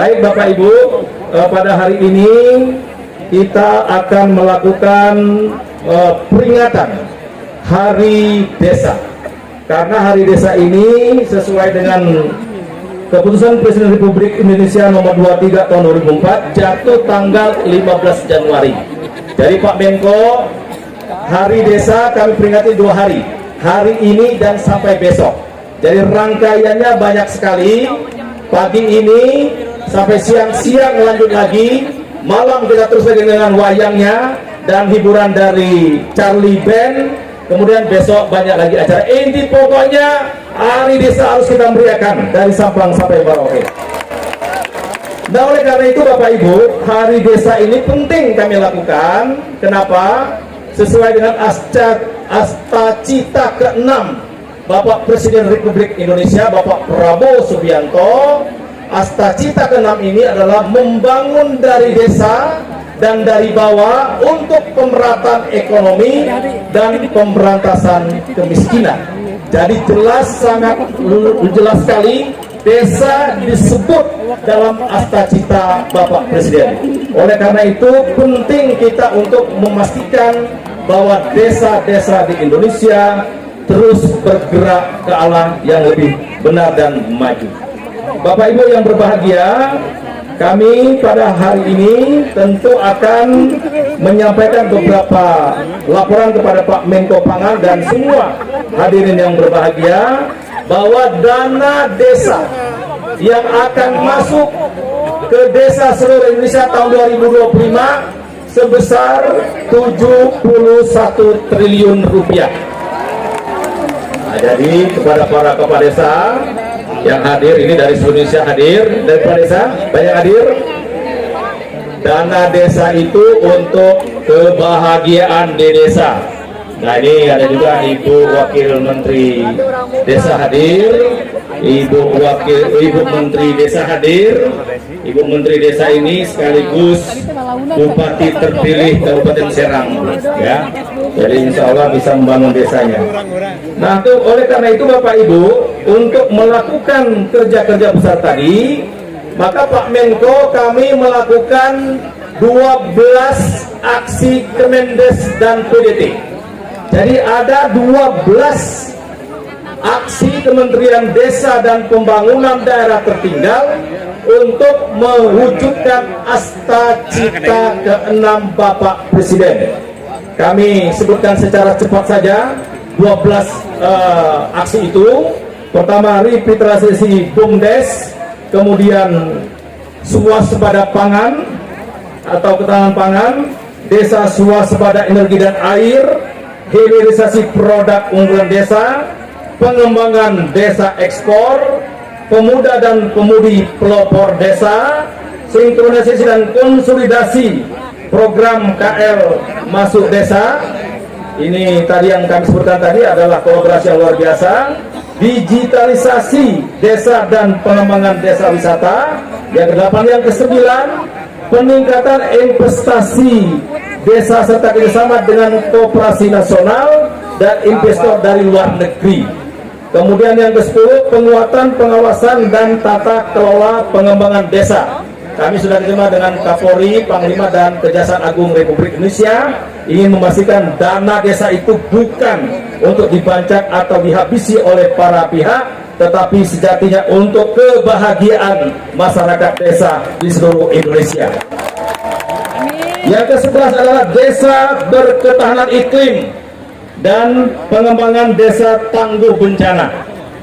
Baik Bapak Ibu, pada hari ini kita akan melakukan peringatan Hari Desa. Karena Hari Desa ini sesuai dengan Keputusan Presiden Republik Indonesia nomor 23 tahun 2004 jatuh tanggal 15 Januari. Jadi Pak Menko, Hari Desa kami peringati 2 hari. Hari ini dan sampai besok. Jadi rangkaiannya banyak sekali. Pagi ini sampai siang-siang lanjut lagi. Malam kita terus lagi dengan wayangnya dan hiburan dari Charlie Band. Kemudian besok banyak lagi acara. Inti pokoknya Hari Desa harus kita meriahkan dari Sabang sampai Merauke. Nah, oleh karena itu Bapak Ibu, Hari Desa ini penting kami lakukan. Kenapa? Sesuai dengan Asta Cita ke-6 Bapak Presiden Republik Indonesia Bapak Prabowo Subianto. Asta Cita ke-6 ini adalah membangun dari desa dan dari bawah untuk pemerataan ekonomi dan pemberantasan kemiskinan. Jadi sangat jelas sekali desa disebut dalam Asta Cita Bapak Presiden. Oleh karena itu penting kita untuk memastikan bahwa desa-desa di Indonesia terus bergerak ke arah yang lebih benar dan maju. Bapak Ibu yang berbahagia, kami pada hari ini tentu akan menyampaikan beberapa laporan kepada Pak Menko Pangan dan semua hadirin yang berbahagia bahwa dana desa yang akan masuk ke desa seluruh Indonesia tahun 2025 sebesar 71 triliun rupiah. Nah, jadi kepada para kepala desa yang hadir ini dari seluruh Indonesia hadir, dari kepala desa banyak hadir. Dana desa itu untuk kebahagiaan di desa. Nah, ini ada juga Ibu Wakil Menteri Desa hadir, Ibu Menteri Desa hadir. Ibu Menteri Desa ini sekaligus Bupati terpilih Kabupaten Serang, ya. Jadi insya Allah bisa membangun desanya. Nah, oleh karena itu Bapak Ibu, untuk melakukan kerja-kerja besar tadi, maka Pak Menko kami melakukan 12 aksi Kemendes dan PDT. Jadi ada 12 aksi Kementerian Desa dan Pembangunan Daerah Tertinggal untuk mewujudkan Asta Cita ke-6 Bapak Presiden. Kami sebutkan secara cepat saja 12 aksi itu. Pertama, revitalisasi BUMDes, kemudian swasembada pangan atau ketahanan pangan, desa swasembada energi dan air, hilirisasi produk unggulan desa, pengembangan desa ekspor, pemuda dan pemudi pelopor desa, sinkronisasi dan konsolidasi program KL masuk desa. Ini tadi yang kami sebutkan tadi adalah kolaborasi yang luar biasa. Digitalisasi desa dan pengembangan desa wisata. Yang ke-8, yang ke-9, peningkatan investasi desa serta kerjasama dengan koperasi nasional dan investor dari luar negeri. Kemudian yang ke-10, penguatan pengawasan dan tata kelola pengembangan desa. Kami sudah diterima dengan Kapolri, Panglima dan Kejaksaan Agung Republik Indonesia ingin memastikan dana desa itu bukan untuk dibancak atau dihabisi oleh para pihak, tetapi sejatinya untuk kebahagiaan masyarakat desa di seluruh Indonesia. Yang ke-11 adalah desa berketahanan iklim dan pengembangan desa tangguh bencana.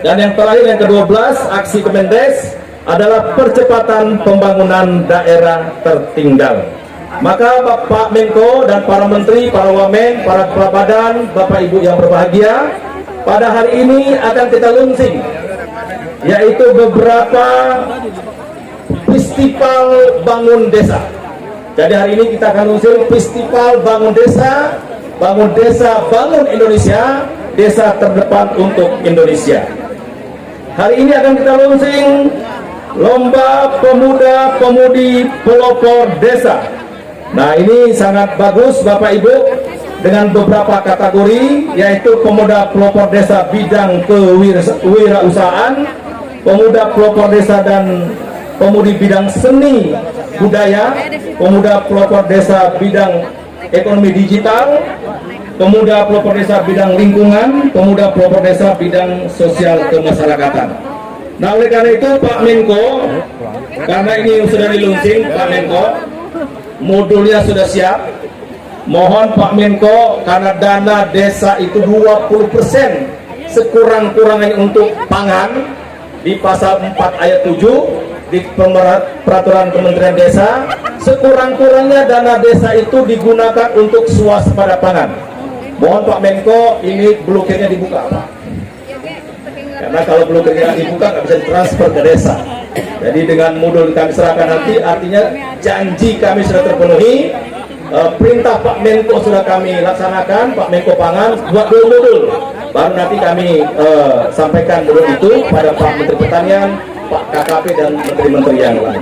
Dan yang terakhir, yang ke-12, aksi Kemendes adalah percepatan pembangunan daerah tertinggal. Maka Bapak Menko dan para menteri, para wamen, para kepala badan, Bapak Ibu yang berbahagia, pada hari ini akan kita launching, yaitu beberapa festival bangun desa. Jadi hari ini kita akan launching festival bangun desa, bangun Indonesia, desa terdepan untuk Indonesia. Hari ini akan kita launching lomba pemuda-pemudi pelopor desa. Nah, ini sangat bagus Bapak Ibu, dengan beberapa kategori, yaitu pemuda pelopor desa bidang kewirausahaan, pemuda pelopor desa dan pemudi bidang seni budaya, pemuda pelopor desa bidang ekonomi digital, pemuda pelopor desa bidang lingkungan, pemuda pelopor desa bidang sosial kemasyarakatan. Nah, oleh karena itu Pak Menko, karena ini sudah diluncing Pak Menko, modulnya sudah siap. Mohon Pak Menko, karena dana desa itu 20% sekurang-kurangnya untuk pangan di pasal 4 ayat 7 di peraturan Kementerian Desa, sekurang-kurangnya dana desa itu digunakan untuk swasembada pangan. Mohon Pak Menko, ini blokirnya dibuka Pak, karena kalau blokirnya dibuka nggak bisa ditransfer ke desa. Jadi dengan modul kami serahkan nanti, artinya janji kami sudah terpenuhi. Perintah Pak Menko sudah kami laksanakan. Pak Menko Pangan buat dulu modul, baru nanti kami sampaikan modul itu pada Pak Menteri Pertanian, Pak KKP dan menteri-menteri yang lain.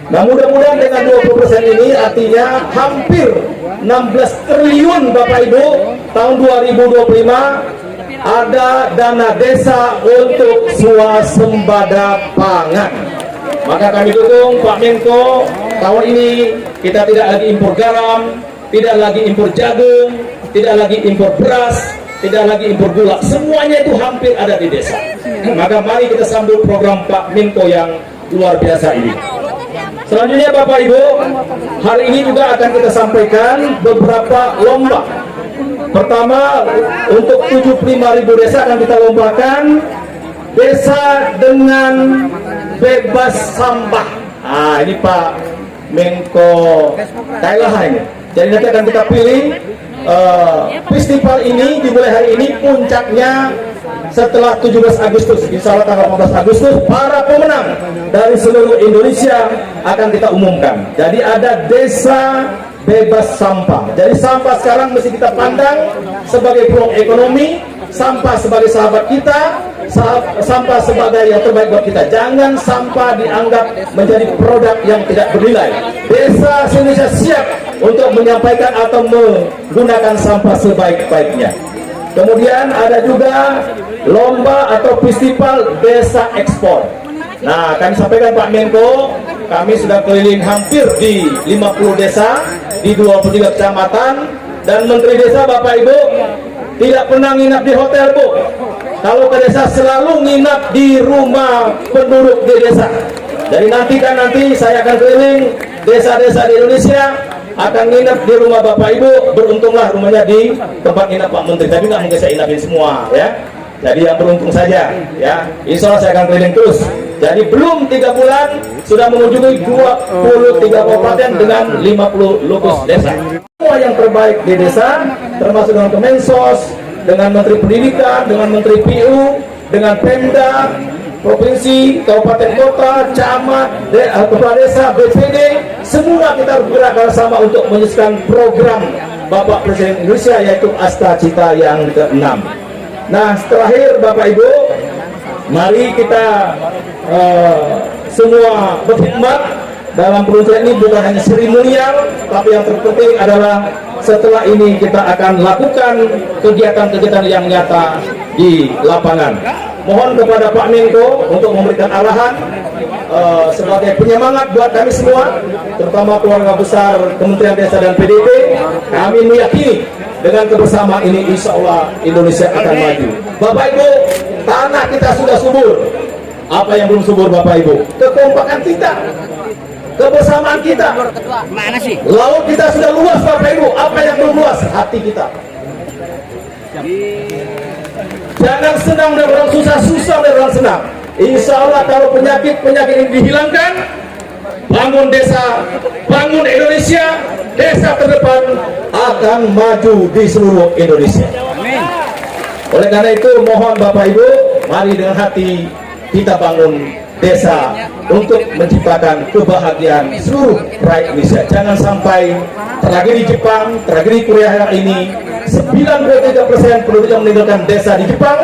Nah, mudah-mudahan dengan 20% ini artinya hampir 16 triliun Bapak Ibu tahun 2025 ada dana desa untuk swasembada pangan. Maka kami dukung Pak Menko, tahun ini kita tidak lagi impor garam, tidak lagi impor jagung, tidak lagi impor beras, tidak lagi impor gula, semuanya itu hampir ada di desa. Maka mari kita sambut program Pak Menko yang luar biasa ini. Selanjutnya Bapak Ibu, hari ini juga akan kita sampaikan beberapa lomba. Pertama, untuk 75.000 desa akan kita lombakan desa dengan bebas sampah. Nah, ini Pak Menko Kailaha ini. Jadi nanti akan kita pilih festival ini dimulai hari ini, puncaknya setelah 17 Agustus, insya Allah tanggal 15 Agustus, para pemenang dari seluruh Indonesia akan kita umumkan. Jadi ada desa bebas sampah. Jadi sampah sekarang mesti kita pandang sebagai peluang ekonomi, sampah sebagai sahabat kita, sampah sebagai yang terbaik buat kita. Jangan sampah dianggap menjadi produk yang tidak bernilai. Desa Indonesia siap untuk menyampaikan atau menggunakan sampah sebaik-baiknya. Kemudian ada juga lomba atau festival desa ekspor. Nah, kami sampaikan Pak Menko, kami sudah keliling hampir di 50 desa di 23 kecamatan, dan Menteri Desa Bapak Ibu tidak pernah nginap di hotel Bu. Kalau ke desa selalu nginap di rumah penduduk di desa. Jadi nanti saya akan keliling desa-desa di Indonesia, akan nginap di rumah Bapak Ibu. Beruntunglah rumahnya di tempat nginap Pak Menteri, tapi nggak mungkin saya inapin semua ya. Jadi yang beruntung saja ya. Insya Allah saya akan keliling terus. Jadi belum 3 bulan sudah mengunjungi 23 kabupaten dengan 50 lokus desa. Semua yang terbaik di desa, termasuk dengan Kemensos, dengan Menteri Pendidikan, dengan Menteri PU, dengan Pemda, Provinsi, Kabupaten Kota, Camat, Kepala Desa, BPD, semua kita bergerak bersama untuk menyukseskan program Bapak Presiden Indonesia, yaitu Asta Cita yang ke-6. Nah, terakhir Bapak Ibu, mari kita semua berkhidmat dalam perusahaan ini, bukan hanya seremonial, tapi yang terpenting adalah setelah ini kita akan lakukan kegiatan-kegiatan yang nyata di lapangan. Mohon kepada Pak Menko untuk memberikan arahan sebagai penyemangat buat kami semua, terutama keluarga besar Kementerian Desa dan PDP. Kami meyakini dengan kebersamaan ini insya Allah Indonesia akan maju. Bapak Ibu, tanah kita sudah subur. Apa yang belum subur Bapak Ibu? Kekompakan kita, kebersamaan kita. Mana sih? Laut kita sudah luas Bapak Ibu. Apa yang belum luas? Hati kita. Jangan senang dan orang susah, susah dan orang senang. Insya Allah kalau penyakit-penyakit ini dihilangkan, bangun desa, bangun Indonesia, desa terdepan akan maju di seluruh Indonesia. Amin. Oleh karena itu mohon Bapak Ibu, mari dengan hati kita bangun desa untuk menciptakan kebahagiaan seluruh rakyat Indonesia. Jangan sampai tragedi Jepang, tragedi Korea hari ini, 93% penduduk yang meninggalkan desa di Jepang,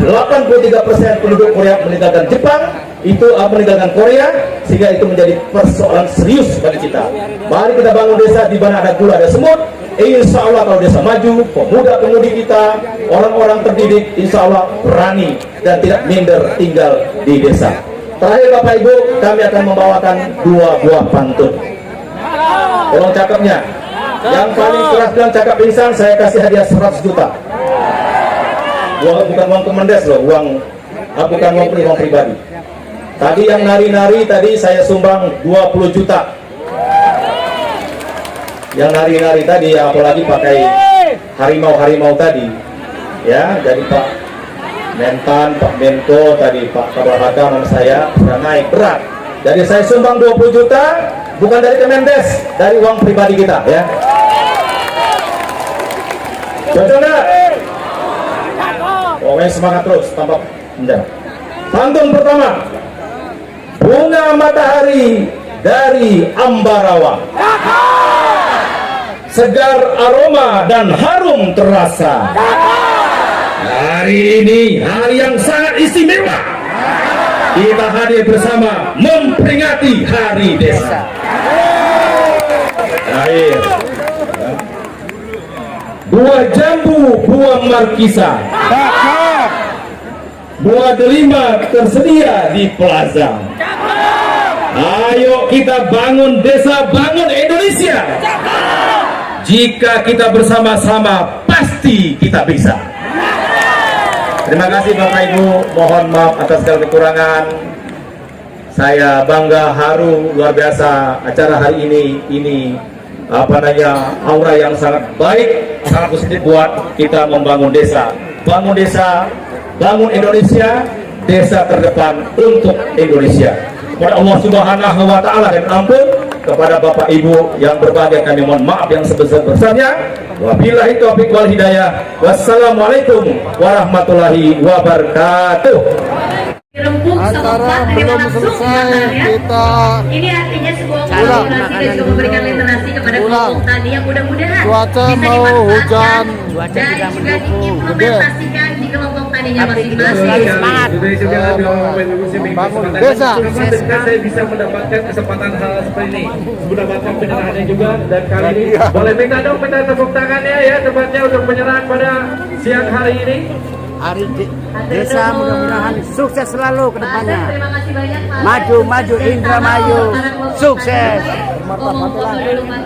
83% penduduk Korea meninggalkan Jepang, itu meninggalkan Korea, sehingga itu menjadi persoalan serius bagi kita. Mari kita bangun desa di mana ada gula, ada semut. Insya Allah kalau desa maju, pemuda-pemudi kita, orang-orang terdidik, insya Allah berani dan tidak minder tinggal di desa. Terakhir Bapak Ibu, kami akan membawakan 2 buah pantun. Tolong cakepnya. Yang paling keras dan cakep pingsan saya kasih hadiah 100 juta. Bukan uang Kemendes loh, bukan uang pribadi. Tadi yang nari-nari tadi saya sumbang 20 juta. Yang nari-nari tadi, apalagi pakai harimau-harimau tadi. Ya, jadi Pak Mentan, Pak Menko tadi, Pak Kabar Hakam sama saya sudah naik berat. Jadi saya sumbang 20 juta, bukan dari Kemendes, dari uang pribadi kita ya. Cocok nggak? Pokoknya semangat terus, tampak menjawab. Pantun pertama, bunga matahari dari Ambarawa, segar aroma dan harum terasa. Hari ini hari yang sangat istimewa. Kita hadir bersama memperingati Hari Desa. Air. Buah jambu, buah markisa, buah delima tersedia di plaza. Ayo kita bangun desa, bangun Indonesia. Jika kita bersama-sama, pasti kita bisa. Terima kasih Bapak Ibu, mohon maaf atas segala kekurangan. Saya bangga, haru, luar biasa acara hari ini aura yang sangat baik, sangat positif buat kita membangun desa. Bangun desa, bangun Indonesia, desa terdepan untuk Indonesia. Kepada Allah Subhanahu wa Ta'ala dan ampun kepada Bapak Ibu yang berbahagia, kami mohon maaf yang sebesar-besarnya. Wabillahi taufiq wal hidayah. Wassalamualaikum warahmatullahi wabarakatuh. Rempuk acara belum selesai, kita ini artinya sebuah kolaborasi dan juga memberikan literasi kepada kelompok tani yang mudah-mudahan cuaca bisa mau hujan dimanfaatkan dan juga diimplementasikan di kelompok taninya masing-masing. bangun desa. Saya bisa mendapatkan kesempatan hal seperti ini, mendapatkan penyerahannya juga, dan kali ini boleh minta tepuk tangannya ya, tepatnya untuk penyerahan pada siang hari ini. Hari desa mudah-mudahan sukses selalu ke depannya. Terima kasih banyak Pak. Maju Indramayu, sukses. Ngomong dulu, Mas.